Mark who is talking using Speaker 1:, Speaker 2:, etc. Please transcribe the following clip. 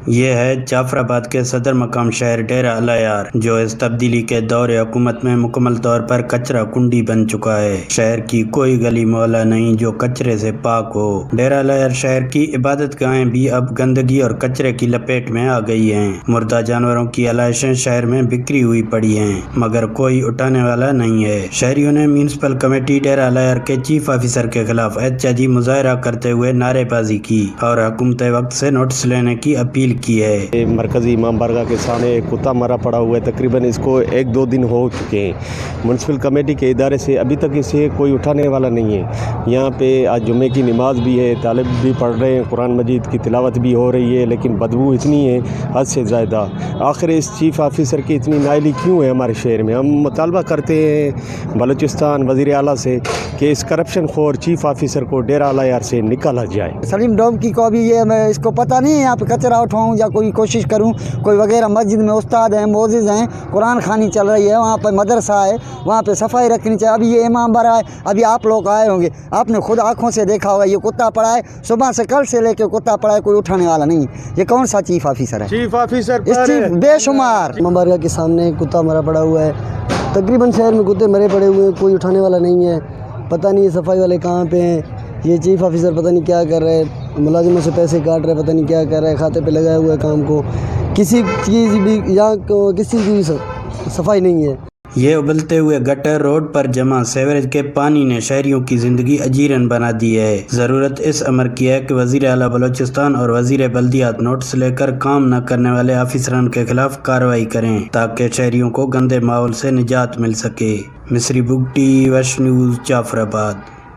Speaker 1: یہ ہے جعفر آباد کے صدر مقام شہر ڈیرہ العیار، جو اس تبدیلی کے دور حکومت میں مکمل طور پر کچرا کنڈی بن چکا ہے۔ شہر کی کوئی گلی محلہ نہیں جو کچرے سے پاک ہو۔ ڈیرہ العیار شہر کی عبادت گاہیں بھی اب گندگی اور کچرے کی لپیٹ میں آ گئی ہیں۔ مردہ جانوروں کی علائشیں شہر میں بکھری ہوئی پڑی ہیں، مگر کوئی اٹھانے والا نہیں ہے۔ شہریوں نے میونسپل کمیٹی ڈیرہ العیار کے چیف آفیسر کے خلاف احتجاجی مظاہرہ کرتے ہوئے نعرے بازی کی اور حکومت وقت سے نوٹس لینے کی اپیل کی ہے۔
Speaker 2: مرکزی امام بارگاہ کے سامنے ایک کتا مرا پڑا ہوا ہے، تقریباً اس کو 1-2 دن ہو چکے ہیں۔ میونسپل کمیٹی کے ادارے سے ابھی تک اسے کوئی اٹھانے والا نہیں ہے۔ یہاں پہ آج جمعے کی نماز بھی ہے، طالب بھی پڑھ رہے ہیں، قرآن مجید کی تلاوت بھی ہو رہی ہے، لیکن بدبو اتنی ہے حد سے زیادہ۔ آخر اس چیف آفیسر کی اتنی نااہلی کیوں ہے ہمارے شہر میں؟ ہم مطالبہ کرتے ہیں بلوچستان وزیر اعلیٰ سے کہ اس کرپشن خور چیف آفیسر کو ڈیرہ العیار سے نکالا جائے۔
Speaker 3: سلیم ڈومکی کو بھی یہ میں اس کو پتہ نہیں ہے یہاں پہ کچرا اٹھاؤں یا کوئی کوشش کروں کوئی وغیرہ۔ مسجد میں استاد ہیں، موزز ہیں، قرآن خوانی چل رہی ہے، وہاں پہ مدرسہ ہے، وہاں پہ صفائی رکھنی چاہیے۔ ابھی یہ امام بارگاہ ہے، ابھی آپ لوگ آئے ہوں گے، آپ نے خود آنکھوں سے دیکھا ہوگا، یہ کتا پڑا ہے صبح سے، کل سے لے کے کتا پڑا ہے، کوئی اٹھانے والا نہیں۔ یہ کون سا چیف آفیسر ہے؟
Speaker 2: چیف آفیسر
Speaker 3: بے شمار
Speaker 4: امام بارگاہ کے سامنے کتا مرا پڑا ہوا ہے۔ تقریباً شہر میں کتے مرے پڑے ہوئے ہیں، کوئی اٹھانے والا نہیں ہے۔ پتہ نہیں یہ صفائی والے کہاں پہ ہیں، یہ چیف آفیسر پتہ نہیں کیا کر رہے ہیں، ملازموں سے پیسے کاٹ رہے ہیں، پتہ نہیں کیا کر رہے ہیں، کھاتے پہ لگایا ہوا ہے کام کو۔ کسی چیز بھی یہاں کسی کی صفائی نہیں ہے۔
Speaker 1: یہ ابلتے ہوئے گٹر، روڈ پر جمع سیوریج کے پانی نے شہریوں کی زندگی اجیرن بنا دی ہے۔ ضرورت اس امر کی ہے کہ وزیر اعلیٰ بلوچستان اور وزیر بلدیات نوٹس لے کر کام نہ کرنے والے آفیسران کے خلاف کارروائی کریں تاکہ شہریوں کو گندے ماحول سے نجات مل سکے۔ مصری بگٹی، وش نیوز، جعفر آباد۔